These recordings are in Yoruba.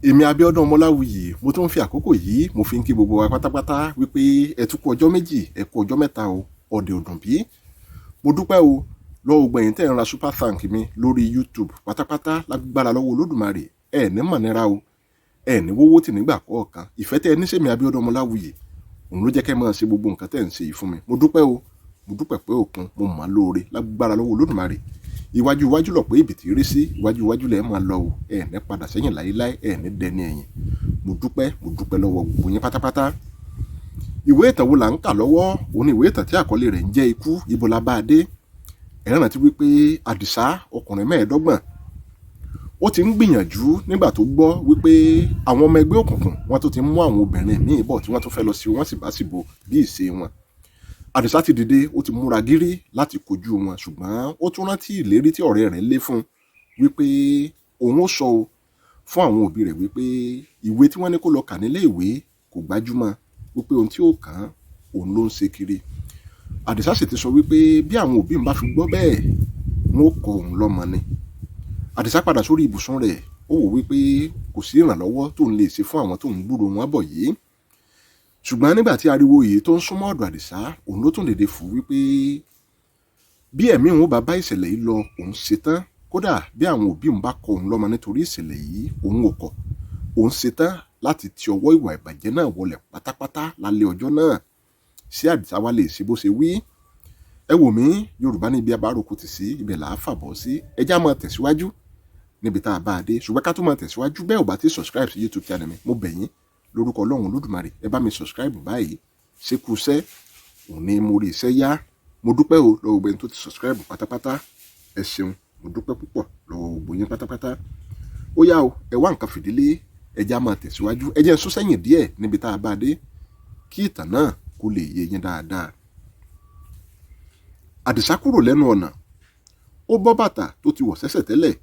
Èmi Abíọ́dún Ọmọláwuyì mo tún ń fi àkókò yìí mo fi ń kí gbogbo wa pátápátá wípé ẹ tún kú ọjọ́ méjì ẹ kú ọjọ́ mẹ́ta o ọ̀dẹ̀ ọdún bí. Mo dúpẹ́ o lọ́wọ́ gbẹ̀yìn tẹ́ ń ra super thank mi lórí YouTube pátápátá lágbára lọ́wọ́ Olódùmarè ẹ ní mọ̀nira o ẹ ní wówó tì nígbà kọ̀ọ̀kan ìfẹ́ tẹ́ ẹ ní sèmi Abíọ́dún Ọmọláwuyì òun ló jẹ́ kẹ́ máa ṣe gbogbo nǹkan tẹ́ ń ṣe yìí fún mi mo dúpẹ́ o mo dúpẹ́ pé òkun mo mọ̀ á lóore lágbára lọ́wọ́ Olódùmarè iwájú iwájú lọ pé ibi tí rí sí iwájú iwájú lẹ máa lọ o ẹ ní padà sẹ́yìn láéláé ẹ ní dẹni ẹ̀yìn mo dúpẹ́ lọ́wọ́ gbogbo yín pátápátá. Ìwé ìtàn wo là ń kà lọ́wọ́ òun ni ìwé ìtàn tí àkọlé rẹ̀ ń jẹ́ ikú ibo la bá a dé. Ẹ rántí wípé Àdìsá ọkùnrin 25 ó ti ń gbìyànjú nígbà tó gbọ́ wípé àwọn ọmọ ẹgbẹ́ òkùnkùn wọn tó ti mú àwọn obìnrin míì bọ̀ tí wọ́n tó fẹ́ lọ sí wọn sì bá sì bo bí ìṣe wọn. Àdìsá ti dìde ó ti múra gírí láti kojú wọn ṣùgbọ́n ó tún rántí ìlérí tí ọ̀rẹ́ rẹ̀ lé fún wípé òun ó sọ o fún àwọn òbí rẹ̀ wípé ìwé tí wọ́n ní kó lọ kà nílé ìwé kò gbájúmọ́ wípé ohun tí ó kàn án òun ló ń ṣe kiri. Àdìsá sì ti sọ wípé bí àwọn òbí ń bá fi gbọ́ bẹ́ẹ̀ wọn ó kọ òun lọ́mọ ni. Àdìsá padà sórí ibùsùn rẹ̀ ó wò wípé kò sí ìrànlọ́wọ́ tó ń lè ṣe fún àwọn tó ń gbúrò wọn bọ̀ yìí ṣùgbọ́n nígbà tí ariwo yìí tó ń súnmọ́ ọ̀dọ̀ Àdìsá òun ló tún dìde fún wípé bí ẹ̀mí òun bá bá ìṣẹ̀lẹ̀ yìí lọ òun ṣetán kódà bí àwọn òbí òun bá kọ òun lọ́mọ nítorí ìṣẹ̀lẹ̀ yìí òun ò kọ̀ òun ṣetán láti ti ọwọ́ ìwà ìbàjẹ́ náà wọlẹ̀ pátápátá lálẹ́ ọjọ́ náà. Ṣé Àdìsá wá lè ṣe bó ṣe wí? Ẹ wò mí Yorùbá ní ibi abáròkú ti sí ibẹ̀ là á fàbọ̀ sí ẹjá máa tẹ̀síwájú níbi tá a bá a dé ṣùgbọ́n ká tó máa tẹ̀síwájú bẹ́ẹ̀ ò bá ti subscribe sí YouTube channel mi mo bẹ̀ yín lórúkọ Ọlọ́run Olódùmarè ẹ bá mi subscribe báyìí ṣe kú iṣẹ́ òní mo rí iṣẹ́ yá mo dúpẹ́ o lọ́wọ́ gbogbo ẹni tó ti subscribe pátápátá ẹ ṣeun mo dúpẹ́ púpọ̀ lọ́wọ́ gbogbo yín pátápátá. Ó yá o ẹ wá nǹkan fìdílé ẹjá máa tẹ̀síwájú ẹ jẹ́ n sún sẹ́yìn díẹ̀ níbi tá a bá dé kí ìtàn náà kó lè yé yín dáadáa. Àdìsá kúrò lẹ́nu ọ̀nà ó bọ́ bàtà tó ti wọ̀ sẹ́sẹ̀ tẹ́lẹ̀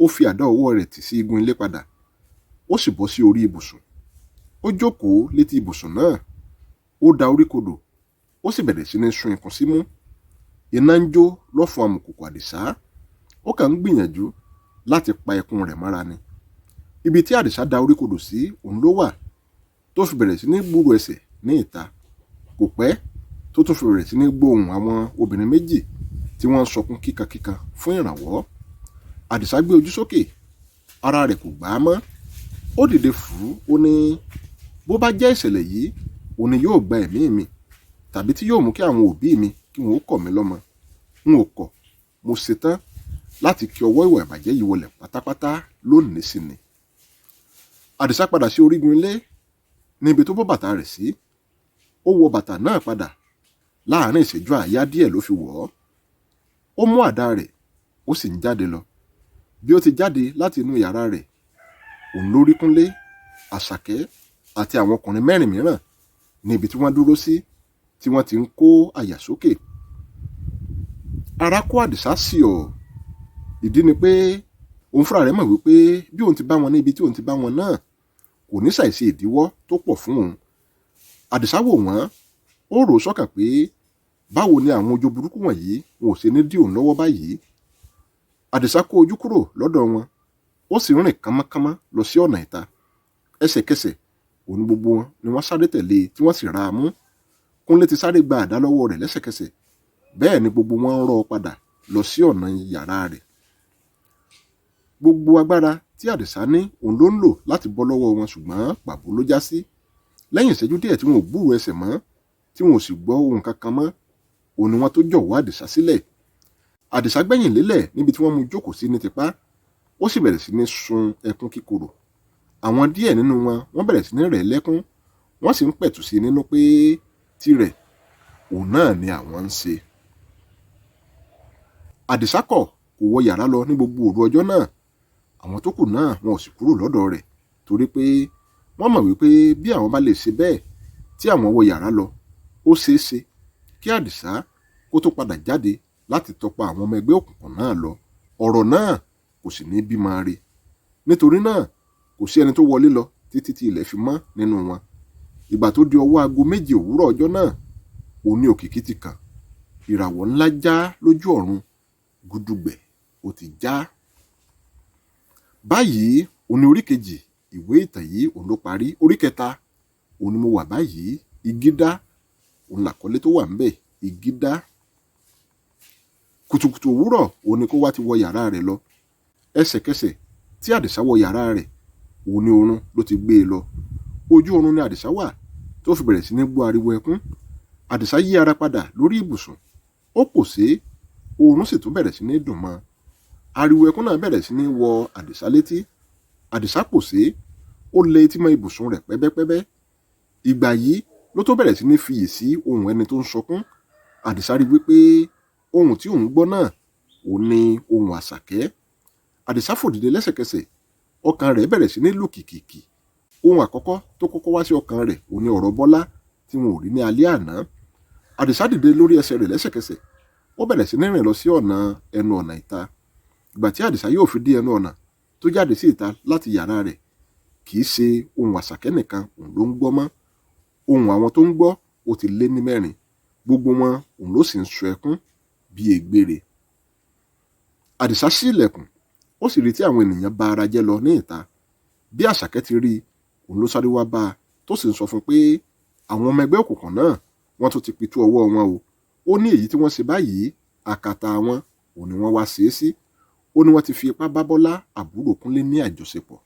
ó fi àdá ọwọ́ rẹ̀ tì sí igun ilé padà ó sì bọ́ sí orí ibùsùn ó jókòó létí ibùsùn náà ó da orí kodò ó sì bẹ̀rẹ̀ sí ní sun ikùn símú iná ń jó lọ́fun amùkùkù Àdìsá ó kàn ń gbìyànjú láti pa ẹkún rẹ̀ mọ́ra ni. Ibi tí Àdìsá da orí kodò sí òun ló wà tó fi bẹ̀rẹ̀ sí ní gbúrò ẹsẹ̀ ní ìta kò pẹ́ tó tún fi bẹ̀rẹ̀ sí ní gbóhùn àwọn obìnrin méjì tí wọ́n ń sọkún kíkankíkan fún ìrànwọ́. Àdìsá gbé ojú sókè ara rẹ̀ kò gbà á mọ́ ó dìde fùú ó ní bó bá jẹ́ ìṣẹ̀lẹ̀ yìí òun ni yóò gba ẹ̀mí mi tàbí tí yóò mú kí àwọn òbí mi kí wọn ó kọ̀ mí lọ́mọ n ò kọ̀ mo ṣetán láti kí ọwọ́ ìwà ìbàjẹ́ yìí wọlẹ̀ pátápátá lónìí sí ni. Àdìsá padà sí orígun ilé níbi tó bọ́ bàtà rẹ̀ sí ó wọ bàtà náà padà láàárín ìṣẹ́jú àáyá díẹ̀ ló fi wọ̀ ọ́ ó mú àdá rẹ̀ ó sì ń jáde lọ bí ó ti jáde láti inú yàrá rẹ̀ òun ló rí Kúnlé Àṣàkẹ́ àti àwọn ọkùnrin 4 mìíràn níbi tí wọ́n dúró sí tí wọ́n ti ń kó àyà sókè. Ara kó Àdìsá sí ọ ìdí ni pé òun fúnra rẹ̀ mọ̀ wípé bí òun ti bá wọn níbi tí òun ti bá wọn náà kò ní ṣàìsí ìdíwọ́ tó pọ̀ fún òun. Àdìsá wò wọ́n ó rò sọ́kàn pé báwo ni àwọn ojú burúkú wọ̀nyí wọn ò ṣe ní dí òun lọ́wọ́ báyìí. Àdìsá kó ojú kúrò lọ́dọ̀ wọn ó sì rìn kánmọ́kánmọ́ lọ sí ọ̀nà ìta ẹsẹ̀kẹsẹ̀ òun gbogbo wọn ni wọ́n sáré tẹ̀lé tí wọ́n sì ra á mú. Kúnlé ti sáré gba àdá lọ́wọ́ rẹ̀ lẹ́sẹ̀kẹsẹ̀ bẹ́ẹ̀ ni gbogbo wọn rọ́ padà lọ sí ọ̀nà yàrá rẹ̀. Gbogbo agbára tí Àdìsá ní òun ló ń lò láti bọ́ lọ́wọ́ wọn ṣùgbọ́n pàbó ló já sí. Lẹ́yìn ìṣẹ́jú díẹ̀ tí wọn ò gbúrò ẹsẹ̀ mọ́ tí wọn ò sì gbọ́ ohun kankan mọ́ òun ni wọ́n tó jọ̀wọ́ Àdìsá sílẹ̀. Àdìsá gbẹ̀yìn lélẹ̀ níbi tí wọ́n mú jókòó sí ní tipá ó sì bẹ̀rẹ̀ sí ní sun ẹkún kíkorò. Àwọn díẹ̀ nínú wọn wọ́n bẹ̀rẹ̀ sí ní rẹ̀ lẹ́kún wọ́n sì ń pẹ̀tù sí nínú pé tirẹ̀ òun náà ni àwọn ń ṣe. Àdìsá kọ̀ kò wọ yàrá lọ ní gbogbo òru ọjọ́ náà àwọn tó kù náà wọn ò sì kúrò lọ́dọ̀ rẹ̀ torí pé wọ́n mọ̀ wípé bí àwọn bá lè ṣe bẹ́ẹ̀ tí àwọn wọ yàrá lọ ó ṣeé ṣe kí Àdìsá kó tó padà jáde láti tọpa àwọn ọmọ ẹgbẹ́ òkùnkùn náà lọ ọ̀rọ̀ náà kò sì ní bímọ re nítorí náà kò sí ẹni tó wọlé lọ títí tí ilẹ̀ fi mọ́ nínú wọn. Ìgbà tó di ọwọ́ aago 2 òwúrọ̀ ọjọ́ náà òun ní òkìkí ti kàn ìràwọ̀ ńlá já lójú ọ̀run gúdúgbẹ̀ ó ti já. Báyìí òní orí kejì ìwé ìtàn yìí òun ló parí. Orí kẹta òun ni mo wà báyìí. Igídá òun làkọlé tó wà ńbẹ̀. Igídá. Kùtùkùtù òwúrọ̀ òun ni kó wá ti wọ yàrá rẹ̀ lọ. Ẹsẹ̀kẹsẹ̀ tí Àdìsá wọ yàrá rẹ̀ òun ni oorun ló ti gbé e lọ. Ojú oorun ni Àdìsá wà tó fi bẹ̀rẹ̀ sí ní gbọ́ ariwo ẹkún. Àdìsá yí ara padà lórí ibùsùn. Ó pòṣé, oorun sì tún bẹ̀rẹ̀ sí ní dùn mọ́. Ariwo ẹkún náà bẹ̀rẹ̀ sí ní wọ Àdìsá létí. Àdìsá pòṣé, ó lẹ etí mọ́ ibùsùn rẹ̀ pẹ́bẹ́pẹ́bẹ́. Ìgbà yìí ló tó bẹ̀rẹ̀ sí ní fiyè sí ohùn ẹni tó ń sọkún. Àdìsá rí wípé ohùn tí òun gbọ́ náà òun ni ohùn Àṣàkẹ́. Àdìsá fò dìde lẹ́sẹ̀kẹsẹ̀. Ọkàn rẹ̀ bẹ̀rẹ̀ sí ní lù kìkìkì. Ohun àkọ́kọ́ tó kọ́kọ́ wá sí ọkàn rẹ̀ òun ni ọ̀rọ̀ Bọ́lá tí wọn ò rí ní alẹ́ àná. Àdìsá dìde lórí ẹsẹ̀ rẹ̀ lẹ́sẹ̀kẹsẹ̀. Ó bẹ̀rẹ̀ sí ní rìn lọ sí ẹnu ọ̀nà ìta. Ìgbà tí Àdìsá yóò fi dé ẹnu ọ̀nà tó jáde sí ìta láti yàrá rẹ̀, kì í ṣe ohùn Àṣàkẹ́ nìkan òun ló ń gbọ́ mọ́. Ohùn àwọn tó ń gbọ́ ó ti lé ní 4. Gbogbo wọn òun ló sì ń sọ ẹkún bí egbére. Àdìsá ṣí ilẹ̀kùn, ó sì rí tí àwọn ènìyàn ba ara jẹ́ lọ ní ìta. Bí Àṣàkẹ́ ti rí, òun ló sáré wá bá a tó sì ń sọ fún pé àwọn ọmọ ẹgbẹ́ òkùnkùn náà wọ́n tún ti pitú ọwọ́ wọn o. Ó ní èyí tí wọ́n ṣe báyìí àkàtà wọn òun ni wọ́n wá ṣe é sí. Ó ní wọ́n ti fi ipá bá Bọ́lá àbúrò Kúnlé ní àjọṣepọ̀.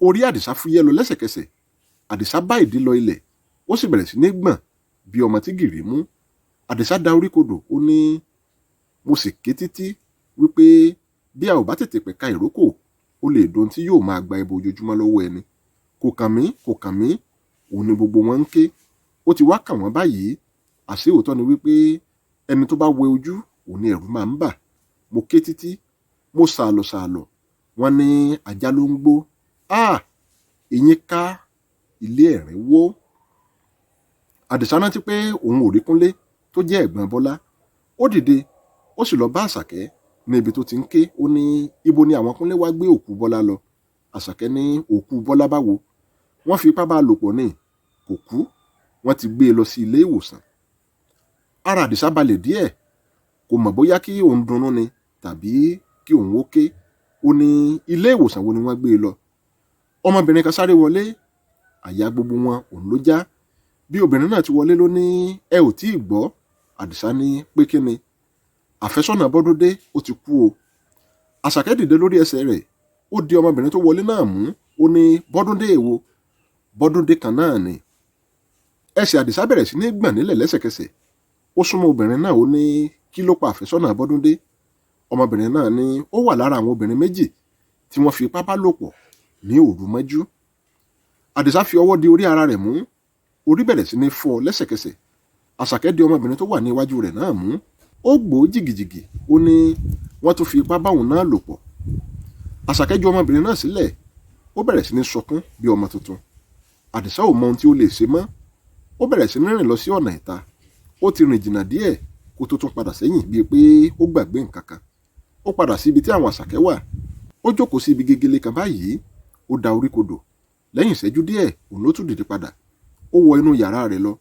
Orí Àdìsá fúyẹ́ lọ lẹ́sẹ̀kẹsẹ̀. Àdìsá bá ìdí lọ ilẹ̀, ó sì bẹ̀rẹ̀ sí ní gbọ̀n bí ọmọ tí gìrì mú. Àdìsá da orí kodò, ó ní mo sì ké títí wípé bí a ò bá tètè pẹ̀ka ìrókò, ó lè dohun tí yóò máa gba ẹbọ ojoojúmọ́ lọ́wọ́ ẹni. Kò kàn mí, kò kàn mí, òun ni gbogbo wọn ń ké. Ó ti wá kàn wọ́n báyìí. Àṣé òótọ́ ni wípé ẹni tó bá wẹ ojú òun ni ẹ̀rù máa ń bà. Mo ké títí, mo sàlọ̀, wọ́n ní ajá ló ń gbó. Ìyín ká, ilé ẹ̀rín wó. Àdìsá rántí pé òun ò rí Kúnlé tó jẹ́ ẹ̀gbọ́n Bọ́lá. Ó dìde, ó sì lọ bá Àṣàkẹ́ ní ibi tó ti ń ké. Ó ní ibo ni àwọn Kúnlé wá gbé òkú Bọ́lá lọ. Àṣàkẹ́ ní òkú Bọ́lá báwo? Wọ́n fi ipá bá a lò pọ̀ ní, kò kú, wọ́n ti gbé e lọ sí ilé ìwòsàn. Ara Àdìsá balẹ̀ díẹ̀, kò mọ̀ bóyá kí òun dunnú ni tàbí kí òun ó ké. Ó ní ilé ìwòsàn wo ni wọ́n gbé e lọ? Ọmọbìnrin kan sáré wọlé, àyà gbogbo wọn òun ló já. Bí obìnrin náà ti wọlé ló ní ẹ ò tí ì gbọ́. Àdìsá ní pé kí ni? Àfẹ́sọ́nà Bọ́dúndé ó ti kú o. Àṣàkẹ́ dìde lórí ẹsẹ̀ rẹ̀, ó di ọmọbìnrin tó wọlé náà mú. Ó ní Bọ́dúndé èwo? Bọ́dúndé kan náà ni. Ẹsẹ̀ Àdìsá bẹ̀rẹ̀ sí ní gbọ̀n nílẹ̀ lẹ́sẹ̀kẹsẹ̀. Ó súnmọ́ obìnrin náà, ó ní kí ló pa àfẹ́sọ́nà Bọ́dúndé? Ọmọbìnrin náà ní ó wà lára àwọn obìnrin méjì tí wọ́n fi ipá bá lò pọ̀ ní òru mọ́jú. Àdìsá fi ọwọ́ di orí ara rẹ̀ mú. Orí bẹ̀rẹ̀ sí ní fọ́ lẹ́sẹ̀kẹsẹ̀. Àṣàkẹ́ di ọmọbìnrin tó wà ní iwájú rẹ̀ náà mú. Ó gbó jìgìjìgì, ó ní wọ́n tún fi ipá bá òun náà lò pọ̀. Àṣàkẹ́ ju ọmọbìnrin náà sílẹ̀. Ó bẹ̀rẹ̀ sí ní sọkún bí ọmọ tuntun. Àdìsá ò mọ ohun tí ó lè ṣe mọ́. Ó bẹ̀rẹ̀ sí ní rìn lọ sí ọ̀nà ìta. Ó ti rìn jìnnà díẹ̀ kó tó tún padà sẹ́yìn bíi pé ó gbàgbé nǹkan kan. Ó padà sí ibi tí àwọn Àṣàkẹ́ wà. Ó jókòó sí ibi gegele kan báyìí. Ó da orí kodò. Lẹ́yìn ìṣẹ́jú díẹ̀ òun ló tún dìde padà. Ó wọ inú yàrá rẹ̀ lọ.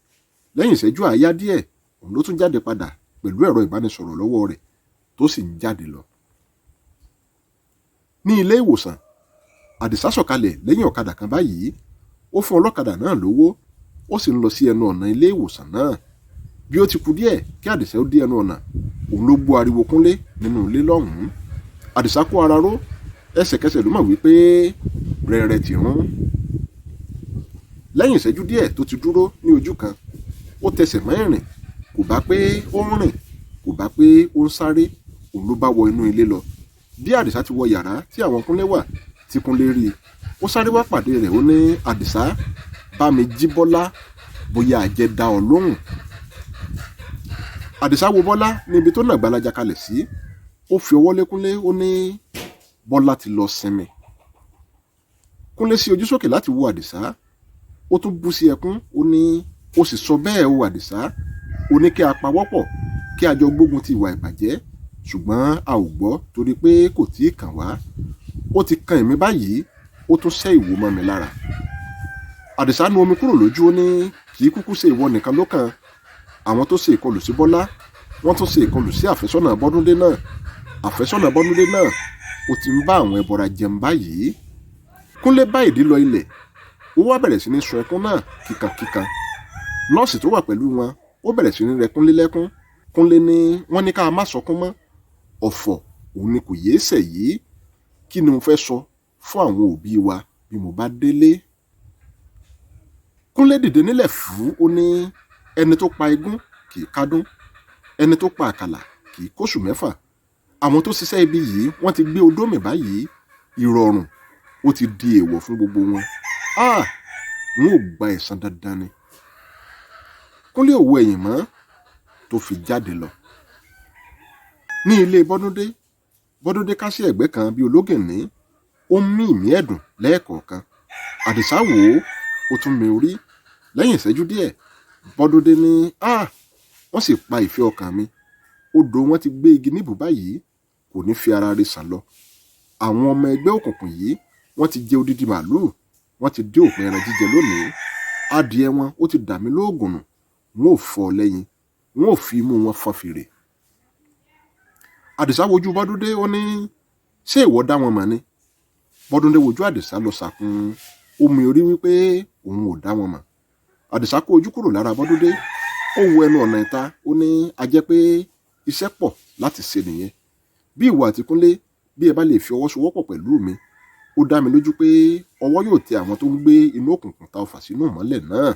Lẹ́yìn ìṣẹ́jú àáyá díẹ̀ òun ló tún jáde padà pẹ̀lú ẹ̀rọ ìbánisọ̀rọ̀ lọ́wọ́ rẹ̀ tó sì ń jáde lọ. Ní ilé ìwòsàn, Àdìsá sọ̀kalẹ̀ lẹ́yìn ọ̀kadà kan báyìí. Ó fún ọlọ́kadà náà lówó. Ó sì ń lọ sí ẹnu ọ̀nà ilé ìwòsàn náà. Bí ó ti kù díẹ̀ kí Àdìsá ó dé ẹnu ọ̀nà, òun ló gbọ́ ariwo Kúnlé nínú ilé lọ́hùn-ún. Àdìsá kó ara ró. Ẹsẹ̀kẹsẹ̀ ló mọ̀ wípé rẹ̀rẹ̀ ti rún. Lẹ́yìn ìṣẹ́jú díẹ̀ tó ti dúró ní ojú kan, ó tẹsẹ̀ mọ́ ìrìn. Kò bá pé ó ń rìn, kò bá pé ó ń sáré, òun ló bá wọ inú ilé lọ. Bí Àdìsá ti wọ yàrá tí àwọn Kúnlé wà, tí Kúnlé rí i, ó sáré wá pàdé rẹ̀. Ó ní Àdìsá, bá mi jí Bọ́lá, bóyá àjẹ́ dá ọ lóhùn. Àdìsá wo Bọ́lá níbi tó nà gbalaja kalẹ̀ sí. Ó fi ọwọ́ lé Kúnlé, ó ní Bọ́lá ti lọ sinmi. Kúnlé sí ojú sókè láti wo Àdìsá. Ó tún bú sí ẹkún. Ó ní ó sì sọ bẹ́ẹ̀ o Àdìsá. Ó ní kí a pawọ́pọ̀ kí a jọ gbógun ti ìwà ìbàjẹ́, ṣùgbọ́n a ò gbọ́ torí pé kò tí ì kàn wá. Ó ti kan èmi báyìí, ó tún ṣẹ́ ìwò mọ́ mi lára. Àdìsá nu omi kúrò lójú. Ó ní kì í kúkú ṣe ìwọ nìkan ló kàn. Àwọn tó ṣe ìkọlù sí Bọ́lá, wọ́n tún ṣe ìkọlù sí àfẹ́sọ́nà Bọ́dúndé náà. Àfẹ́sọ́nà Bọ́dúndé náà ó ti ń bá àwọn ẹbọra jẹun báyìí. Kúnlé bá ìdí lọ ilẹ̀, ó wá bẹ̀rẹ̀ sí ní sun ẹkún náà kíkankíkan. Nọ́ọ̀sì tó wà pẹ̀lú wọn ó bẹ̀rẹ̀ sí ní rẹ Kúnlé lẹ́kún. Kúnlé ní wọ́n ní ká má sọkún mọ́, ọ̀fọ̀ òun ni kò yéé sẹ̀ yìí. Kí ni mo fẹ́ sọ fún àwọn òbí wa bí mo bá délé? Kúnlé dìde nílẹ̀ fún ó ní ẹni tó pa igún kì í kádún, ẹni tó pa àkàlà kì í kóṣù mẹ́fà. Àwọn tó ṣiṣẹ́ ibi yìí wọ́n ti gbé odó mì báyìí, ìrọ̀rùn ó ti di èèwọ̀ fún gbogbo wọn. N ó gba ẹ̀san dandan ni. Kúnlé ò wo ẹ̀yìn mọ́ tó fi jáde lọ. Ní ilé Bọ́dúndé ká sí ẹ̀gbẹ́ kan bí ológìnní, ó ń mí ìmí ẹ̀dùn lẹ́ẹ̀kọ̀ọ̀kan. Àdìsá wò ó tún mi orí. Lẹ́yìn ìṣẹ́jú díẹ̀, Bọ́dúndé ní wọ́n sì pa ìfẹ́ ọkàn mi. Odò wọn ti gbé igi níbù báyìí, kò ní fi ara rẹ̀ sàn lọ. Àwọn ọmọ ẹgbẹ́ òkùnkùn yìí wọ́n ti jẹ odidi màálùú, wọ́n ti dé òpin ẹran jíjẹ lónìí. Adìẹ wọn ó ti dà mí lóògùn nù, wọn ò fọ́ lẹ́yìn, wọn ò fi imú wọn fọ́n fèrè. Àdìsá wojú Bọ́dúndé ó ní ṣé ìwọ dá wọn mọ̀ ni? Bọ́dúndé wojú Àdìsá lọ sàkún omi orí wípé òun ò dá wọn mọ̀. Àdìsá kó ojú kúrò lára Bọ́dúndé, ó wo ẹnu ọ̀nà ìta, ó ní a jẹ́ pé iṣẹ́ pọ̀ láti ṣe nìyẹn. Bí ìwọ àti Kúnlé bí ẹ bá lè fi ọwọ́ sowọ́pọ̀ pẹ̀lú mi, ó dá mi lójú pé ọwọ́ yóò tẹ àwọn tó ń gbé inú òkùnkùn ta ọfà sínú ìmọ́lẹ̀ náà.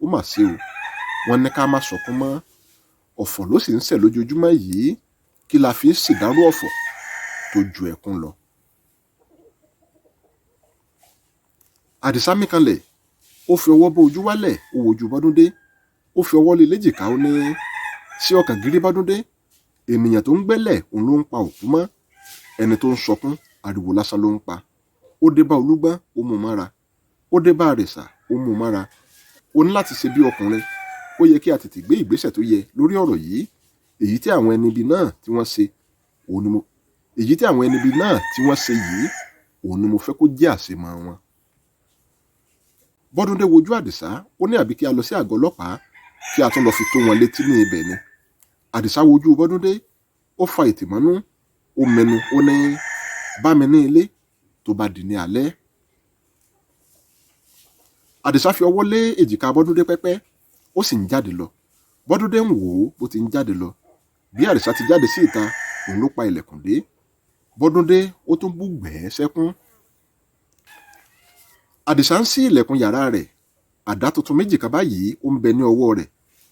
Ó mà ṣe o, wọ́n ní ká má sọkún mọ́, ọ̀fọ̀ ló sì ń ṣẹ̀ lójoojúmọ́ yìí. Kí la fi ń ṣèdárò ọ̀fọ̀ tó ju ẹkún lọ? Àdìsá mí kanlẹ̀, ó fi ọwọ́ bó ojú wálẹ̀, ó wojú Bọ́dúndé, ó fi ọwọ́ lé léjìká, ó ní sí ọkàn gírí Bọ́dúndé, ènìyàn tó ń gbẹ́lẹ̀ òun ló ń pa òkú mọ́, ẹni tó ń sọkún ariwo lásán ló ń pa. Ó dé bá Olúgbọ́n, ó mú mára, ó dé bá Àrẹ̀sà, ó mú mára. Ó ní láti ṣe bí ọkùnrin, ó yẹ kí a tètè gbé ìgbésẹ̀ tó yẹ lórí ọ̀rọ̀ yìí. Èyí tí àwọn ẹni ibi náà tí wọ́n ṣe yìí, òun ni mo fẹ́ kó jẹ́ àṣemọ́ wọn. Bọ́dúndé wojú Àdìsá, ó ní àbí kí a lọ sí àgọ́ ọlọ́pàá kí a tún lọ fi tó wọn létí ní ibẹ̀ ni. Àdìsá wojú Bọ́dúndé, ó fa ìtìmọ́nú, ó mẹnu, ó ní bá mi ní ilé tó bá di ní alẹ́. Àdìsá fi ọwọ́ lé èjìká Bọ́dúndé pẹ́pẹ́, ó sì ń jáde lọ. Bọ́dúndé ń wò ó bó ti ń jáde lọ. Bí Àdìsá ti jáde sí ìta, òun ló pa ilẹ̀kùn dé. Bọ́dúndé ó tún bú gbẹ̀ẹ́ sẹ́kún. Àdìsá ń ṣí ilẹ̀kùn yàrá rẹ̀. Àdá tuntun méjì kan báyìí ó ń bẹ ní ọwọ́ rẹ̀.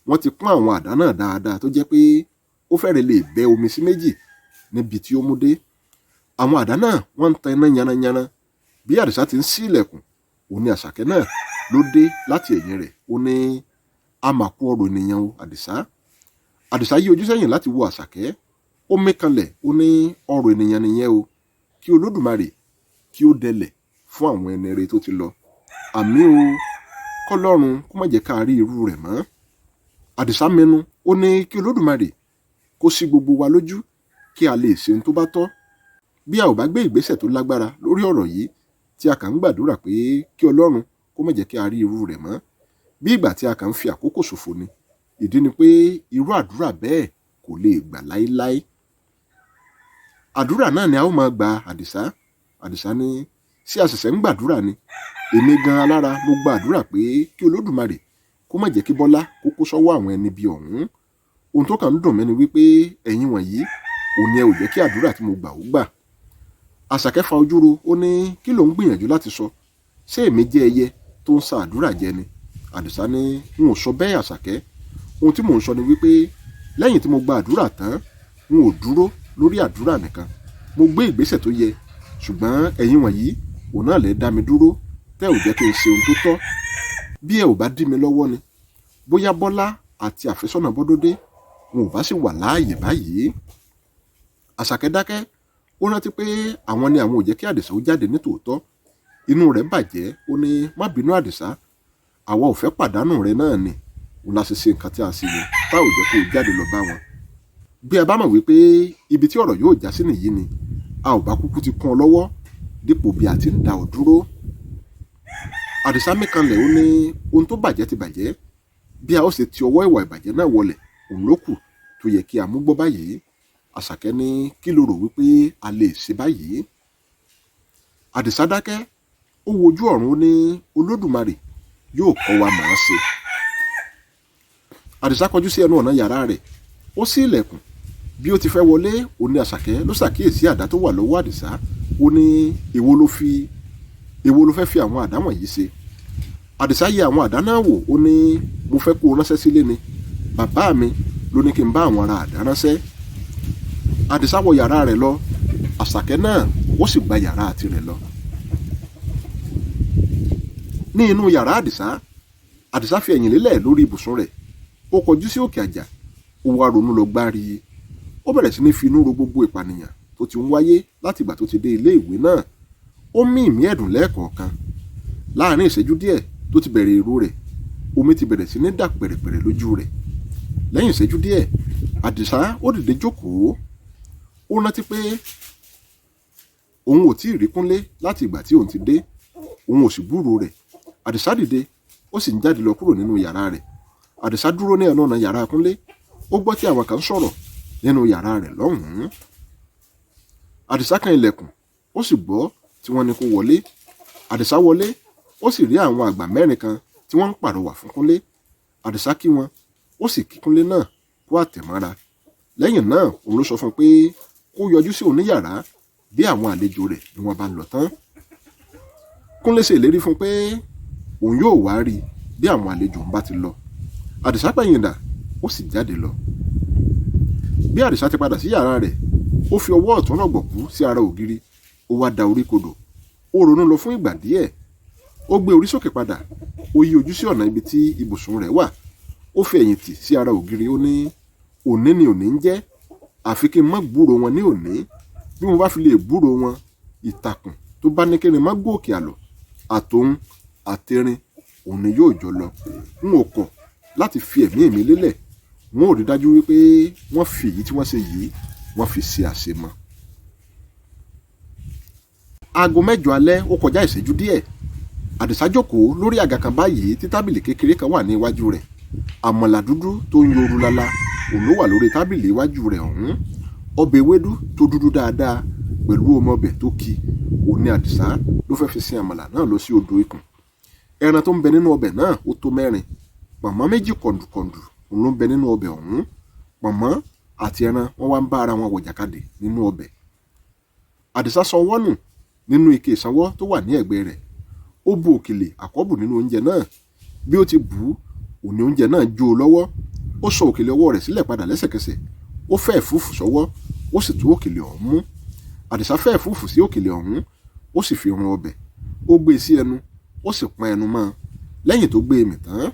Wọ́n ti pọ́n àwọn àdá náà dáadáa tó jẹ́ pé ó fẹ́rẹ̀ lè bẹ́ omi sí méjì níbi tí ó mú dé. Àwọn àdá náà wọ́n ń tan iná yanranyanran. Bí Àdìsá ti ń ṣí ilẹ̀kùn, òun ni Àṣàkẹ́ náà ló dé láti ẹ̀yìn rẹ̀. Ó ní a mà kú ọ̀rọ̀ ènìyàn o Àdìsá. Àdìsá yí ojú sẹ́yìn láti wo Àṣàkẹ́. Ó mí kanlẹ̀, ó ní ọ̀rọ̀ ènìyàn nìyẹn o. Kí Olódùmarè kí ó dẹlẹ̀ fún àwọn ẹni rere tó ti lọ. Àmín o, kọ́lọ́run kó má jẹ́ ká rí irú rẹ̀ mọ́. Àdìsá mẹ́nu, ó ní kí Olódùmarè kó ṣí gbogbo wa lójú kí a lè ṣe ohun tó bá tọ́. Bí a ò bá gbé ìgbésẹ̀ tó lágbára lórí ọ̀rọ̀ yìí, tí a kàn ń gbàdúrà pé kí Ọlọ́run kó má jẹ́ kí a rí irú rẹ̀ mọ́, bí ìgbà tí a kàn ń fi àkókò ṣòfò ni. Ìdí ni pé irú àdúrà bẹ́ẹ̀ kò lè gbà láéláé. Àdúrà náà ni a ó máa gba Àdìsá. Àdìsá ní sí àṣẹ̀ṣẹ̀ ń gbàdúrà ni. Èmi gan alára mo gba àdúrà pé kí Olódùmarè kó má jẹ́ kí Bọ́lá kó kó sọ́wọ́ àwọn ẹni bí ọ̀hún. Ohun tó kàn ń dùn mí ni wípé ẹ̀yin wọ̀nyí òun ẹ ò jẹ́ kí àdúrà tí mo gbà ó gbà. Àṣàkẹ́ fa ojú ro, ó ní kí ló ń gbìyànjú láti sọ? Ṣé èmi jẹ́ ẹyẹ tó ń sa àdúrà jẹ ni? Àdìsá ní n ò sọ bẹ́ẹ̀ Àṣàkẹ́. Ohun tí mò ń sọ ni wípé lẹ́yìn tí mo gba àdúrà tán, n ò dúró lórí àdúrà nìkan. Mo gbé ìgbésẹ̀ tó yẹ, ṣùgbọ́n ẹ̀yin wọ̀nyí òun náà lè dá mi dúró, tẹ́ ò jẹ́ kí n ṣe ohun tó tọ́. Bí ẹ ò bá dí mi lọ́wọ́ ni, bóyá Bọ́lá àti àfẹ́sọ́nà Bọ́dúndé wọn ò bá sì wà láàyè báyìí. Àṣàkẹ́ dákẹ́, ó rántí pé àwọn ni àwọn ò jẹ́ kí Àdìsá ó jáde ní tòótọ́. Inú rẹ̀ bàjẹ́, ó ní má bínú Àdìsá, àwa ò fẹ́ pàdánù rẹ náà ni, òun la ṣe ṣe nǹkan tí a ṣe ni, tá ò jẹ́ kó o jáde lọ bá wọn. Bí ẹ bá mọ̀ wípé ibi tí ọ̀rọ̀ yóò já sí nìyí ni, a ò bá kúkú ti kún ọ lọ́wọ́ dípò bí a ti ń dá ọ dúró. Àdìsá mí kanlẹ̀, ó ní ohun tó bàjẹ́ ti bàjẹ́, bí a ó ṣe ti ọwọ́ ìwà ìbàjẹ́ náà wọlẹ̀ òun ló kù tó yẹ kí a mú gbọ́ báyìí. Àṣàkẹ́ ní kí ló rò wípé a lè ṣe báyìí? àdìsá dákẹ́, ó wojú ọ̀run, ó ní olódùmarè yóò kọ́ wa màá ṣe. àdìsá kọjú sí ẹnu ọ̀nà yàrá rẹ̀, ó ṣí ilẹ̀kùn. bí ó ti fẹ́ wọlé, ó ní àṣàkẹ́ ló ṣàkíyèsí àdá tó wà lọ́wọ́ àdìsá. ó ní èwo ló fẹ́ fi àwọn àdá wọ̀nyí ṣe. àdìsá yẹ àwọn àdá náà wò, ó ní mo fẹ́ kó o ránṣẹ́ sílé ni, bàbá mi ló ní kí n bá àwọn ará àdá ránṣẹ́. àdìsá wọ yàrá rẹ̀ lọ, àṣàkẹ́ náà ó sì gba yàrá tirẹ̀ lọ. ní inú yàrá àdìsá fi ẹ̀yìn lélẹ̀ lórí ibùsùn rẹ̀, ó kọjú sí òkè àjà, ó wá ronú lọ gbárí. ó bẹ̀rẹ̀ sí ní fi inú ro gbogbo ìpànìyàn tó ti ń wáyé láti ìgbà tó ti dé ilé ìwé náà. ó mí ìmí ẹ̀dùn lẹ́ẹ̀kọ̀ọ̀kan. láàrin ìṣẹ́jú díẹ̀ tó ti bẹ̀rẹ̀ èrò rẹ̀, omi ti bẹ̀rẹ̀ sí ní dà pẹ̀rẹ̀pẹ̀rẹ̀ lójú rẹ̀. lẹ́yìn ìṣẹ́jú díẹ̀, àdìsá ó dìde jókòó. ó rántí pé òun ò tíì rí Kúnlé láti ìgbà tí òun ti dé, òun ò sì gbúròó rẹ̀. àdìsá dìde, ó sì ń jáde lọ kúrò nínú yàrá rẹ̀. àdìsá dúró ní ẹnu ọ̀nà yàrá Kúnlé. ó gbọ́ tí àwọn kan sọ̀rọ̀ nínú yàrá rẹ̀ lọ́hùn-ún. àdìsá kan ilẹ̀kùn, ó sì gbọ́ tí wọ́n ní kó wọlé. àdìsá wọlé, ó sì rí àwọn àgbà mẹ́rin kan tí wọ́n ń pàrọwà fún Kúnlé. àdìsá kí wọn, ó sì kí Kúnlé náà kó àtẹ̀mọ́ra. lẹ́yìn náà òun ló sọ fún un pé kó yọjú sí oníyàrá bí àwọn àlejò rẹ̀ bí wọ́n bá lọ tán. Kúnlé ṣe ìlérí fún un pé òun yóò wá rí i bí àwọn àlejò ń bá ti lọ. àdìsá pẹ̀yìndà, ó sì jáde lọ. bí àdìsá ti padà sí yàrá rẹ̀, ó fi ọwọ́ ọ̀tún rọ̀gbọ̀kú sí ara ògiri, ó wá da orí kodò. ó ronú lọ fún ìgbà díẹ̀. ó gbé orí sókè padà, ó yí ojú sí ọ̀nà ibi tí ibùsùn rẹ̀ wà. ó fi ẹ̀yìn tì sí ara ògiri, ó ní òní ni òní ń jẹ́, àfi kí n má gbúrò wọn ní òní. bí mo bá fi lè gbúrò wọn, ìtàkùn tó bá ní kí n má gòkè àlọ́, àtòun àtẹrin òun ni yóò jọ lọ. n ò kọ̀ láti fi ẹ̀mí mi lélẹ̀. wọn ò rí dájú wípé wọ́n fi èyí tí wọ́n ṣe yìí, wọ́n fi ṣe àṣemọ. aago 6 alẹ́ ó kọjá ìṣẹ́jú díẹ̀. àdìsá jókòó lórí àga kan báyìí tí tábìlì kékeré kan wà ní iwájú rẹ̀. àmàlà dúdú tó ń yoru lala òun ló wà lórí tábìlì iwájú rẹ̀ ọ̀hún. ọbẹ̀ ewédú tó dúdú dáadáa pẹ̀lú ọmọ ọbẹ̀ tó ki, òun ni àdìsá ló fẹ́ fi sin àmàlà náà lọ sí odò ikùn. ẹran tó ń bẹ nínú ọbẹ̀ náà ó tó 4. pọ̀nmọ́ 2 kọ̀ǹdùkọ̀ǹdù òun ló ń bẹ nínú ọbẹ̀ ọ̀hún. pọ̀nmọ́ àti ẹran wọ́n wá ń bá ara wọn wọ̀jàkadì nínú ọbẹ̀. àdìsá sọ ọwọ́ nù nínú ike ìsanwó tó wà ní ẹ̀gbẹ́ rẹ̀. ó bu òkèlè àkọ́bù nínú oúnjẹ náà. bí ó ti bù ú, òní oúnjẹ náà jó o lọ́wọ́. ó sọ òkèlè ọwọ́ rẹ̀ sílẹ̀ padà lẹ́sẹ̀kẹsẹ̀. ó fẹ́ ẹ̀fúùfù sọ́wọ́, ó sì tú òkèlè ọ̀hún mú. àdìsá fẹ́ ẹ̀fúùfù sí òkèlè ọ̀hún, ó sì fi run ọbẹ̀. ó gbé e sí ẹnu, ó sì pọn ẹnu mọ́ ọ. lẹ́yìn tó gbé e mì tán,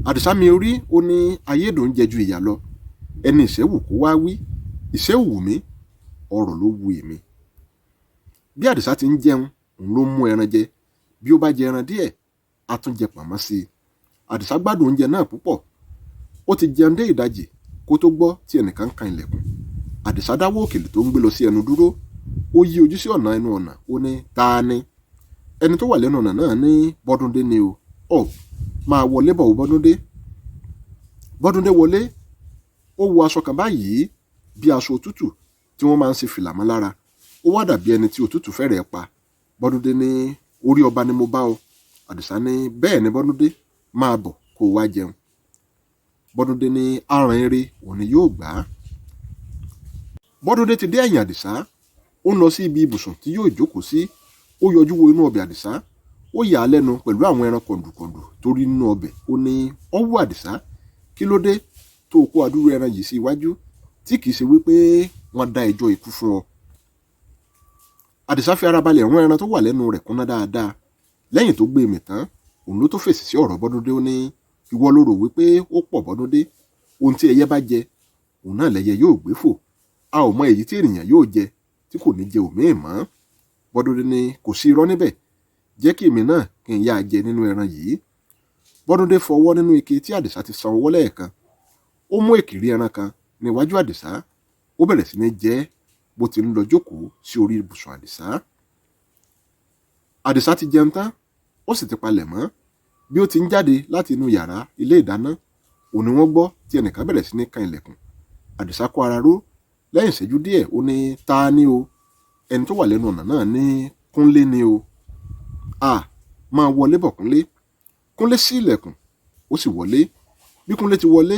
àdìsá mi orí, ó ní ayédùn jẹ ju ìyà lọ. ẹni ìṣẹ́wù kó wá wí, ìṣẹ́wù mi, ọ̀rọ̀ ló wu èmi. bí àdìsá ti ń jẹun, òun ló mú ẹran jẹ. bí ó bá jẹ ẹran díẹ̀, a tún jẹ pọ̀nmọ́ sí i. àdìsá gbádùn oúnjẹ náà púpọ̀. ó ti jẹun dé ìdajì kó tó gbọ́ tí ẹnìkan ń kan ilẹ̀kùn. àdìsá dáwọ́ òkèlè tó ń gbé lọ sí ẹnu dúró. ó yí ojú sí ọ̀nà ẹnu ọ̀nà, ó ní ta ni. ẹni tó wà lẹ́nu ọ̀nà náà ní Bọ́dúndé ni o. ọ̀ máa wọlé bọ̀ Bọ́dúndé. Bọ́dúndé wọlé. ó wọ aṣọ kan báyìí bí aṣọ òtútù tí wọ́n máa ń ṣe fìlà mọ́ lára. ó wá dàbí ẹni tí òtútù fẹ́rẹ̀ẹ́ pa. Bọ́dúndé ní orí ọba ni mo bá ọ. àdìsá ní bẹ́ẹ̀ ni Bọ́dúndé, máa bọ̀ kó o wá jẹun. Bọ́dúndé ní aràn eré òun ni yóò gbà á. Bọ́dúndé ti dé ẹ̀yìn àdìsá. ó ń lọ sí ibi ibùsùn tí yóò jókòó sí. ó yọjú wo inú ọbẹ̀ àdìsá. ó yà á lẹ́nu pẹ̀lú àwọn ẹran kọ̀ǹdùkọ̀ǹdù tó rí nínú ọbẹ̀. ó ní ọwọ́ àdìsá, kí ló dé tó kó adúrú ẹran yìí sí iwájú tí kìí ṣe wípé wọ́n dá ẹjọ́ ikú fún ọ. àdìsá fi ara balẹ̀ rún ẹran tó wà lẹ́nu rẹ̀ kúnná dáadáa. lẹ́yìn tó gbé e mì tán, òun ló tó fèsì sí ọ̀rọ̀ Bọ́dúndé. ó ní ìwọ ló rò wípé ó pọ̀ Bọ́dúndé. ohun tí ẹyẹ bá jẹ, òun náà lẹyẹ yóò gbé fò. a ò mọ èyí tí ènìyàn yóò jẹ tí kò ní jẹ òmíì mọ́. Bọ́dúndé ní kò sí irọ́ níbẹ̀, jẹ́ kí èmi náà kí n yá a jẹ nínú ẹran yìí. Bọ́dúndé fọwọ́ nínú ike tí àdìsá ti san owó lẹ́ẹ̀kan. ó mú èkìrí ẹran kan níwájú àdìsá. ó bẹ̀rẹ̀ sí ní jẹ bó ti ń lọ jókòó sí orí ibùsùn àdìsá. àdìsá ti jẹun tán, ó sì ti palẹ̀ mọ́. bí ó ti ń jáde láti inú yàrá ilé ìdáná, òun ni wọ́n gbọ́ tí ẹnìkan bẹ̀rẹ̀ sí ní kan ilẹ̀kùn. àdìsá kó ara ró. lẹ́yìn ìṣẹ́jú díẹ̀, ó ní ta ni o. ẹni tó wà lẹ́nu ọ̀nà náà ní Kúnlé ni o. Máa wọlé bọ̀ Kúnlé. Kúnlé ṣí ilẹ̀kùn ó sì wọlé. Bí Kúnlé ti wọlé,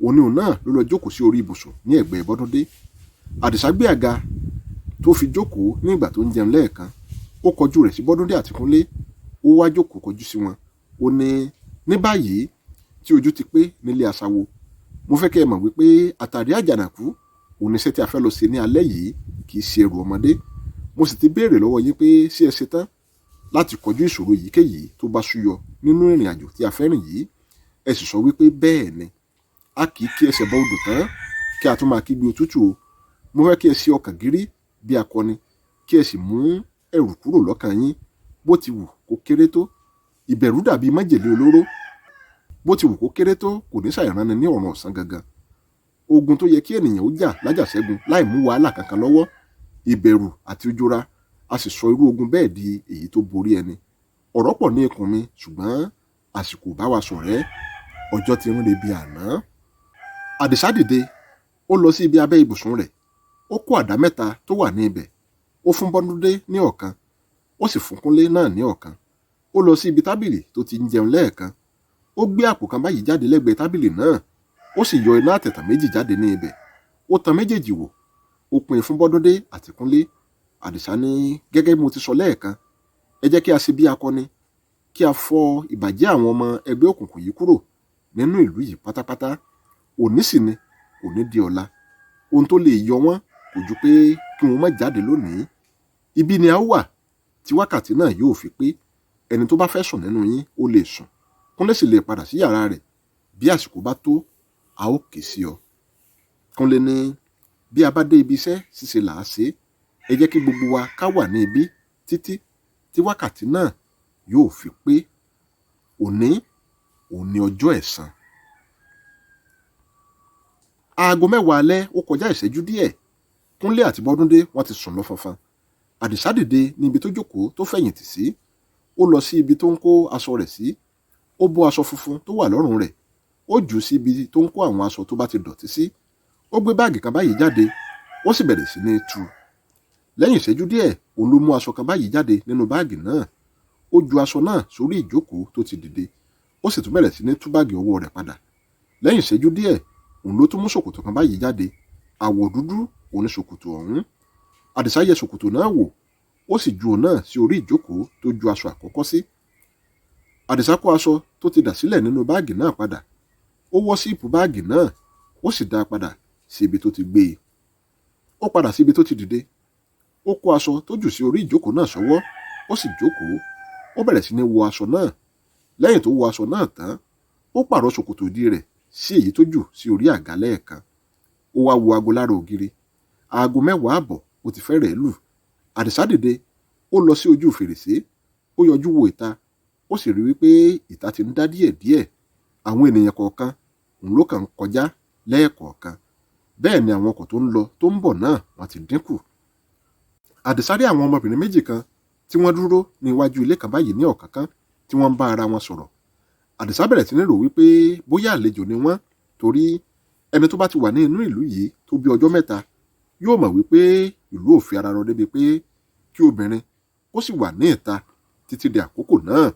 òun náà ló lọ jókòó sí orí ibùsùn ní ẹ̀gbẹ́ Bọ́dúndé. Àdìsá gbé àga tó fi jókòó ní ìgbà tó ń jẹun lẹ́ẹ̀kan, ó kọjú rẹ̀ sí Bọ́dúndé àti Kúnlé, ó wá jókòó kọjú sí wọn. Ó ní báyìí tí ojú ti pé nílé aṣawo, mo fẹ́ kẹ́ ẹ mọ̀ wípé àtàrí àjànàkú òun iṣẹ́ tí a fẹ́ lọ ṣe ní alẹ́ yìí kì í ṣe ẹrù ọmọdé. Mo sì ti béèrè lọ́wọ́ yín pé ṣé ẹ ṣetán láti kọjú ìṣòro yìíkéyìí tó bá súyọ nínú ìrìn àjò tí a fẹ́ rìn yìí. Ẹ sì sọ wípé bẹ́ẹ̀ ni. A kì í kí ẹsẹ̀ bọ odò tán kí a tún máa kígbe òtútù o. Mo fẹ́ kí ẹ ṣe ọkàn gírí bí akọni, kí ẹ sì mú ẹ̀rù kúrò lọ́kàn yín. Bó ti wù kó kéré tó, ìbẹ̀rù dàbí májèlé olóró. Bó ti wù kó kéré tó, kò ní ṣàìránni ní ọ̀run ọ̀sán gangan. Ogun tó yẹ kí ènìyàn ó jà lájàṣẹ́gun láì mú wàhálà kankan lọ́wọ́, ìbẹ̀rù àti ojúra, a sì sọ irú ogun bẹ́ẹ̀ di èyí tó borí ẹni. Ọ̀rọ̀ pọ̀ ní ikùn mi, ṣùgbọ́n àsìkò bá wa ṣọ̀rẹ́, ọjọ́ ti ń re bí àná. Àdìsá dìde, ó lọ sí ibi abẹ́ ibùsùn rẹ̀, ó kó àdá mẹ́ta tó wà ní ibẹ̀, ó fún Bọ́dúndé ní ọ̀kan, ó sì fún Kúnlé náà ní ọ̀kan. Ó lọ sí ibi tábìlì tó ti ń jẹun lẹ́ẹ̀kan, ó gbé àpò kan báyìí jáde lẹ́gbẹ̀ẹ́ tábìlì náà, ó sì yọ iná àtẹ̀tàn méjì jáde ní ibẹ̀. Ó tan méjèèjì wò, ó pín fún Bọ́dúndé àti Kúnlé. Àdìsá ní gẹ́gẹ́ bí mo ti sọ lẹ́ẹ̀kan, ẹ jẹ́ kí a ṣe bí akọni, kí a fọ ìbàjẹ́ àwọn ọmọ ẹgbẹ́ òkùnkùn yìí kúrò nínú ìlú yìí pátápátá. Òní sì ni, òní di ọ̀la. Ohun tó lè yọ wọ́n kò ju pé kí wọ́n má jáde lónìí. Ibi ni a ó wà tí wákàtí náà yóò fi pé. Ẹni tó bá fẹ́ sùn nínú yín ó lè sùn. Kúnlé sì lè padà sí yàrá rẹ̀. Bí àsìkò bá tó, a ó ké sí ọ. Kúnlé ní bí a bá dé ibi iṣẹ́ ṣíṣe là á ṣe. Ẹ jẹ́ kí gbogbo wa ká wà ní ibi títí tí wákàtí náà yóò fi pé. Òní ọjọ́ ẹ̀san. Aago 10 alẹ́ ó kọjá ìṣẹ́jú díẹ̀. Kúnlé àti Bọ́dúndé wọ́n ti sùn lọ fọnfọn. Àdìsá dìde ní ibi tó jókòó tó fẹ̀yìntì sí. Ó lọ sí ibi tó ń kó aṣọ rẹ̀ sí. Ó bó aṣọ funfun tó wà lọ́rùn rẹ̀, ó jù ú sí ibi tó ń kó àwọn aṣọ tó bá ti dọ̀tí sí. Ó gbé báàgì kan báyìí jáde, ó sì bẹ̀rẹ̀ sí ní tú. Lẹ́yìn ìṣẹ́jú díẹ̀, òun ló mú aṣọ kan báyìí jáde nínú báàgì náà. Ó ju aṣọ náà sórí ìjókòó tó ti dìde, ó sì tún bẹ̀rẹ̀ sí ní tú báàgì ọwọ́ rẹ̀ padà. Lẹ́yìn ìṣẹ́jú díẹ̀, òun ló tún mú ṣòkòtò kan báyìí jáde. Àwọ̀ dúdú òun ni ṣòkòtò ọ̀hún. Àdìsá yẹ ṣòkòtò náà wò, ó sì ju òun náà sí orí ìjókòó tó ju aṣọ àkọ́kọ́ sí. Àdìsá kó aṣọ tó ti dà sílẹ̀ nínú báàgì náà padà. Ó wọ́ síìpù báàgì náà, ó sì dá a padà sí ibi tó ti gbé e. Ó padà sí ibi tó ti dìde. Ó kó aṣọ tó jù sí orí ìjókòó náà sọ́wọ́, ó sì jókòó. Ó bẹ̀rẹ̀ sí ní wọ aṣọ náà. Lẹ́yìn tó wọ aṣọ náà tán, ó pààrọ̀ ṣòkòtò ìdí rẹ̀ sí èyí tó jù sí orí àga lẹ́ẹ̀kan. Ó wá wo aago lára ògiri. Aago 10 àbọ̀ ó ti fẹ́rẹ̀ẹ́ lù. Àdìsá dìde, ó lọ sí ojú fèrèsé, ó yọjú wo ìta, ó sì rí wípé ìta ti ń dá díẹ̀díẹ̀. Àwọn ènìyàn kọ̀ọ̀kan òun ló kàn ń kọjá lẹ́ẹ̀kọ̀ọ̀kan. Bẹ́ẹ̀ ni àwọn ọkọ̀ tó ń lọ tó ń bọ̀ náà wọ́n ti dínkù. Àdìsá rí àwọn ọmọbìnrin méjì kan tí wọ́n dúró ní iwájú ilé kan báyìí ní ọ̀kánkán tí wọ́n ń bá ara wọn sọ̀rọ̀. Àdìsá bẹ̀rẹ̀ sí ní rò wípé bóyá àlejò ni wọ́n, torí ẹni tó bá ti wà ní inú ìlú yìí tó bí ọjọ́ mẹ́ta yóò mọ̀ wípé ìlú ò fi ara rọ débi pé kí obìnrin ó sì wà ní ìta títí di àkókò náà.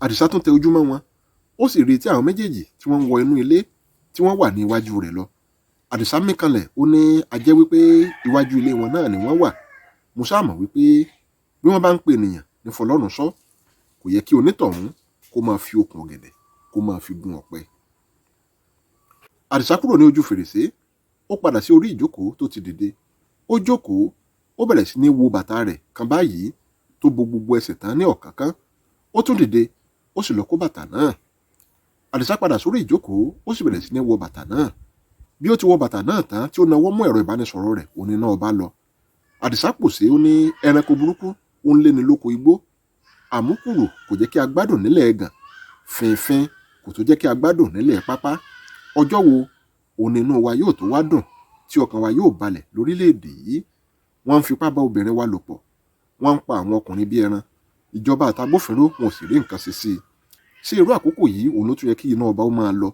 Àdìsá tún tẹ ojú mọ́ wọn, ó sì rí tí àwọn méjèèjì tí wọ́n ń wọ inú ilé tí wọ́n wà ní iwájú rẹ̀ lọ. Àdìsá mí kanlẹ̀, ó ní a jẹ́ wípé iwájú ilé wọn náà ni wọ́n wà. Mo ṣáà mọ̀ wípé bí wọ́n bá ń pe ènìyàn ní fọlọ́run sọ, kò yẹ kí onítọ̀hún kó máa fi okùn ọ̀gẹ̀dẹ̀ kó máa fi gun ọ̀pẹ. Àdìsá kúrò ní ojú fèrèsé, ó padà sí orí ìjókòó tó ti dìde. Ó jókòó, ó bẹ̀rẹ̀ sí ní wo bàtà rẹ̀ kan báyìí tó bo gbogbo ẹsẹ̀ tán ní ọ̀kánkán. Ó tún dìde, ó sì lọ kó bàtà náà. Àdìsá padà sórí ìjókòó, ó sì bẹ̀rẹ̀ sí ní wọ bàtà náà. Bí ó ti wọ bàtà náà tán tí ó nawọ́ mú ẹ̀rọ ìbánisọ̀rọ̀ rẹ̀, òun ni náà bá lọ. Àdìsá pòṣé, ó ní ẹranko burúkú ó ń léni lóko igbó. Àmúkùrò kò jẹ́ kí a gbádùn nílẹ̀ ẹ̀gàn, fínfín kò tó jẹ́ kí a gbádùn nílẹ̀ pápá. Ọjọ́ wo òun ni inú wa yóò tó wá dùn tí ọkàn wa yóò balẹ̀ lórílẹ̀‐èdè yìí? Wọ́n ń fipá bá obìnrin wa lò pọ̀, wọ́n ń pa àwọn ọkùnrin bí ẹran. Ìjọba àtàgbófinró wọn ò sì rí nǹkan ṣe sí i. Sí irú àkókò yìí òun ló tún yẹ kí iná ọba ó máa lọ.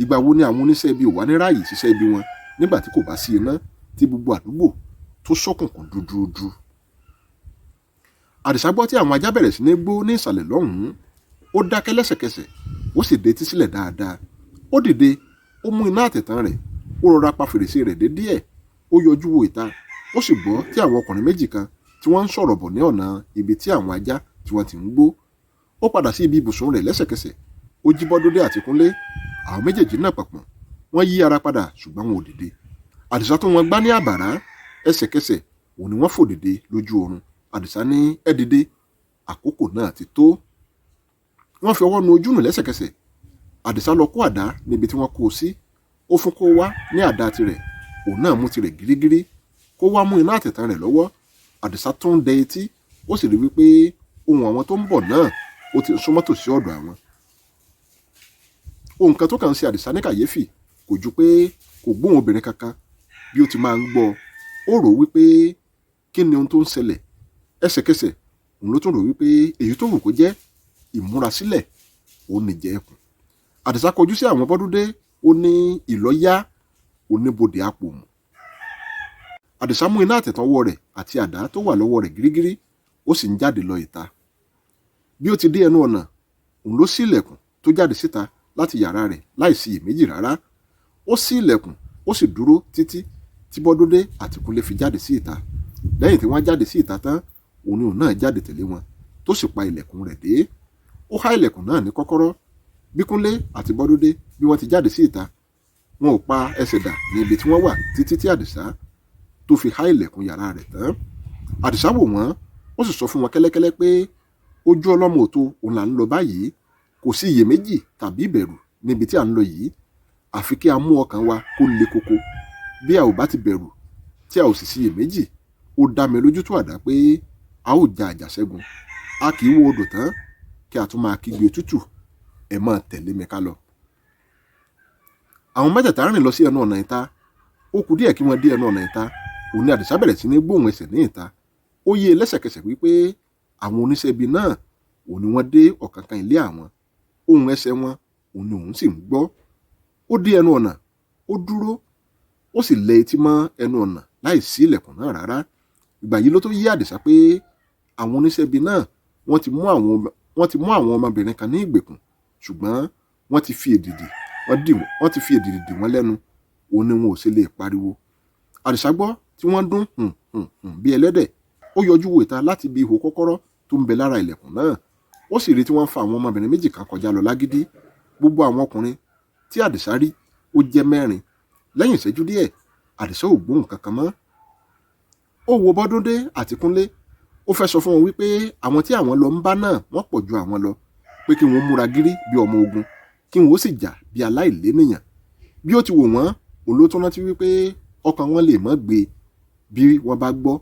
Ìgbà wo ni àwọn oníṣẹ́ ibi ò wá ní ráàyè ṣiṣẹ́ ibi wọn nígbà tí kò bá sí iná, tí gbogbo àdúgbò tó ṣókùnkùn dúdúdú. Àdìsá gbọ́ tí àwọn ajá bẹ̀rẹ̀ sí ní gbó ní ìsàlẹ̀ lọ́hùn-ún. Ó dákẹ́ lẹ́sẹ̀kẹsẹ̀, ó sì dé etí sílẹ̀ dáadáa. Ó dìde, ó mú iná àtẹ̀tàn rẹ̀, ó rọra pa fèrèsé rẹ̀ dé díẹ̀, ó yọjú wo ìta, ó sì gbọ́ tí àwọn ọkùnrin méjì kan tí wọ́n ń sọ̀rọ̀ bọ̀ ní ọ̀nà ibi tí àwọn ajá tí wọ́n ti ń gbó. Ó padà sí ibi ibùsùn rẹ̀ lẹ́sẹ̀kẹsẹ̀, ó jí Bọ́dúndé àti Kúnlé. Àwọn méjèèjì náà papọ̀, wọ́n yí ara padà ṣùgbọ́n wọn ò dìde. Àdìsá tó wọn gbá ní àbàrá, ẹsẹ̀kẹsẹ̀ òun ni wọ́n fò dìde lójú oorun. Àdìsá ní ẹ dìde, àkókò náà ti tó. Wọ́n fi ọwọ́ nu ojú nù lẹ́sẹ̀kẹsẹ̀. Àdìsá lọ kó àdá níbi tí wọ́n kó o sí. Ó fún kó wá ní àdá tirẹ̀, òun náà mú tirẹ̀ gírígírí. Kó wá mú iná àtẹ̀tàn rẹ̀ lọ́wọ́. Àdìsá tún dẹ etí, ó sì rí wípé ohùn àwọn tó ń bọ̀ náà ó ti súnmọ́ tòsí ọ̀dọ̀ àwọn. Ohun kan tó kàn ń ṣe Àdìsá ní kàyéfì kò ju pé kò gbóhùn obìnrin kankan bí ó ti máa ń gbọ́. Ó rò wípé kí ni ohun tó ń ṣẹlẹ̀. Ẹsẹ̀kẹsẹ̀ òun ló tún rò wípé èyí tó wù kó jẹ́ ìmúrasílẹ̀ òun nìjẹ́ ẹkùn. Àdìsá kọjú sí àwọn Bọ́dúndé, ó ní ìlọ́yà oníbodè apòmù. Àdìsá mú iná àtẹ̀tàn ọwọ́ rẹ̀ àti àdá tó wà lọ́wọ́ rẹ̀ gírígírí, ó sì ń jáde lọ ìta. Bí ó ti dé ẹnu ọ̀nà, òun ló ṣí ilẹ̀kùn tó jáde síta láti yàrá rẹ̀ láìsí iyèméjì rárá. Ó ṣí ilẹ̀kùn, ó sì dúró títí tí Bọ́dúndé àti Kúnlé fi jáde sí ìta. Lẹ́yìn tí wọ́n jáde sí ìta tán, òun náà jáde tẹ̀lé wọn, tó sì pa ilẹ̀kùn rẹ̀ dé. Ó há ilẹ̀kùn náà ní kọ́kọ́rọ́. Bí Kúnlé àti Bọ́dúndé bí wọ́n ti jáde sí ìta, wọn ò pa ẹsẹ̀ dà ní ibi tí wọ́n wà títí tí Àdìsá tó fi há ilẹ̀kùn yàrá rẹ̀ tán. Àdìsá wò wọ́n, ó sì sọ fún wọn kẹ́lẹ́kẹ́lẹ́ pé ojú ọlọ́mọ òtó òun là ń lọ báyìí. Kò sí iyèméjì tàbí ìbẹ̀rù níbi tí à ń lọ yìí. Àfi kí a mú ọkàn wa kó le koko. Bí a ò bá ti bẹ̀rù, tí a ò sì sí iyèméjì, ó dá mi lójú tó àdá pé a ó ja àjàṣẹ́gun. A kì í wo odò tán kí a tún máa kígbe òtútù. Ẹ máa tẹ̀lé mi ká lọ. Àwọn mẹ́tẹ̀ẹ̀ta rìn lọ sí ẹnu ọ̀nà ìta. Ó kù díẹ̀ kí wọ́n dé ẹnu ọ̀nà ìta. Òun ni Àdìsá bẹ̀rẹ̀ sí ní gbóhùn ẹsẹ̀ ní ìta. Ó yé lẹ́sẹ̀kẹsẹ̀ wípé àwọn oníṣẹ́ ibi náà òun ni wọ́n dé ọ̀kánkán ilé àwọn. Ohùn ẹsẹ̀ wọn òun ni òun sì ń gbọ́. Ó dé ẹnu ọ̀nà, ó dúró, ó sì lẹ etí mọ́ ẹnu ọ̀nà láì sí ilẹ̀kùn náà rárá. Ìgbà yìí ló tó yé Àdìsá pé àwọn oníṣẹ́ ibi náà wọ́n ti mú àwọn ọmọbìnrin kan ní ìgbèkùn, ṣùgbọ́n wọ́n ti fi èdìdì dì wọ́n lẹ́nu. Òun ni wọn ò ṣe lè pariwo. Àdìsá gbọ́ tí wọ́n dún bí ẹlẹ́dẹ̀. Ó yọjú wo ìta láti ibi ihò kọ́kọ́rọ́ tó ń bẹ lára ilẹ̀kùn náà. Ó sì rí tí wọ́n fa àwọn ọmọbìnrin méjì kan kọjá lọ lágídí. Gbogbo àwọn ọkùnrin tí Àdìsá rí ó jẹ́ 4. Lẹ́yìn ìṣẹ́jú díẹ̀, Àdìsá ò gbóhùn kankan mọ́. Ó wo Bọ́dúndé àti Kúnlé. Ó fẹ́ sọ fún wọn wípé àwọn tí àwọn lọ ń bá náà wọ́n pọ̀ ju àwọn lọ, pé kí wọ́n múra gírí bí ọmọ ogun, kí wọ́n ó sì jà bí aláìlénìyàn. Bí ó ti wò wọ́n, òun ló tún rántí wípé ọkàn wọn lè má gbé bí wọ́n bá gbọ́.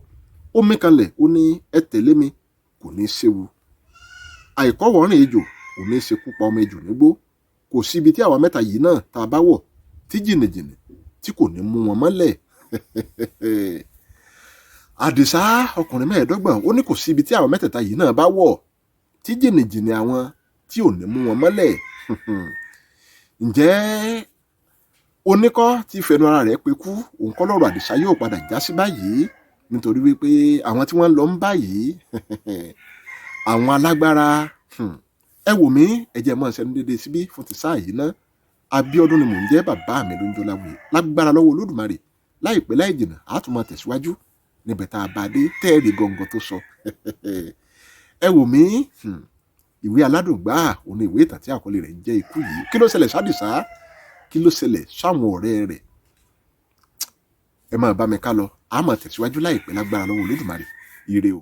Ó mí kanlẹ̀, ó ní ẹ tẹ̀lé mi, kò ní í séwu. Àìkọ́wọ̀ọ́rìn ejò kò ní í ṣekú pa ọmọ ejò nígbó. Kò sí ibi tí àwa mẹ́ta yìí náà tá a bá wọ̀ tí jìnnìjìnnì tí kò ní mú wọn mọ́lẹ̀. Àdìsá ọkùnrin 25 ó ní kò sí ibi tí àwọn mẹ́tẹ̀ẹ̀ta yìí náà bá wọ̀ tí jìnnìjìnnì àwọn tí ò ní mú wọn mọ́lẹ̀. Ǹjẹ́ oníkọ́ tí fẹnu ara rẹ̀ pe kú, òun kọ́ lọ́rọ̀ Àdìsá yóò padà já sí báyìí, nítorí wípé àwọn tí wọ́n lọ ń báyìí àwọn alágbára. Ẹ wò mí, ẹ jẹ́ mọ́ ṣẹ́nu dédé síbí fún ti sáà yìí ná. Abíọ́dún ni mò ń jẹ́, bàbá mi ló ń jọ láwùyé. Lágbára lọ́wọ́ Olódùmarè, láìpẹ́ láì jìnnà á tún máa tẹ̀síwájú níbẹ̀ tá a bá dé tẹ́ẹ̀rì gọ̀ǹgọ̀ tó sọ. Ẹ wò mí, ìwé aládùn gbáà òun ìwé ìtàn tí àkọlé rẹ̀ ń jẹ́ ikú yìí. Kí ló ṣẹlẹ̀ sádìsá? Kí ló ṣẹlẹ̀ sáwọn ọ̀rẹ́ rẹ̀? Ẹ máa bá mi ká lọ, á máa tẹ̀síwájú láìpẹ́ lágbára lọ́wọ́ Olódùmarè. Ire o.